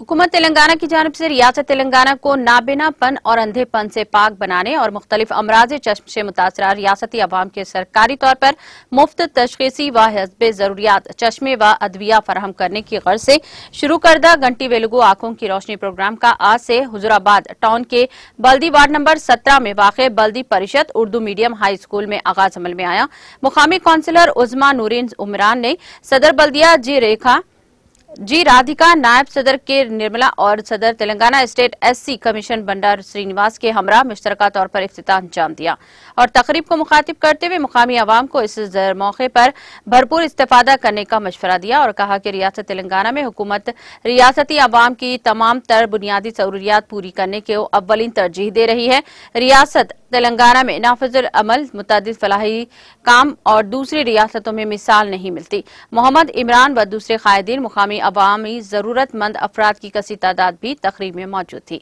हुकूमत तेलंगाना की जानिब से रियासत तेलंगाना को नाबीनापन और अंधेपन से पाक बनाने और मुख्तलिफ अमराज चश्म से मुतासरा रियासती अवाम के सरकारी तौर पर मुफ्त तशखीसी व हस्बे जरूरियात चश्मे व अदविया फराहम करने की गर्ज से शुरू करदा घंटी वेलुगू आंखों की रोशनी प्रोग्राम का आज से हुजूराबाद टाउन के बल्दी वार्ड नंबर 17 में वाक़ बल्दी परिषद उर्दू मीडियम हाई स्कूल में आगाज अमल में आया। मुकामी काउंसिलर उज़मा नूरीन उमरान ने सदर बल्दिया जी राधिका, नायब सदर के निर्मला और सदर Telangana state SC commission Bandar Srinivas के हमरा मुश्तरका तौर पर इफ्तिताह अंजाम दिया और तकरीब को मुखातिब करते हुए मुकामी अवाम को इस मौके पर भरपूर इस्तेफादा करने का मशवरा दिया और कहा कि रियासत तेलंगाना में हुकूमत रियासती अवाम की तमाम तर बुनियादी जरूरियात पूरी करने के अव्वलीन तरजीह दे रही है। रियासत तेलंगाना में नाफिजुल अमल मुतअद्दिद फलाही काम और दूसरी रियासतों में मिसाल नहीं मिलती। मोहम्मद इमरान व दूसरे कायदीन मुकामी अवामी जरूरतमंद अफराद की कसी तादाद भी तकरीब में मौजूद थी।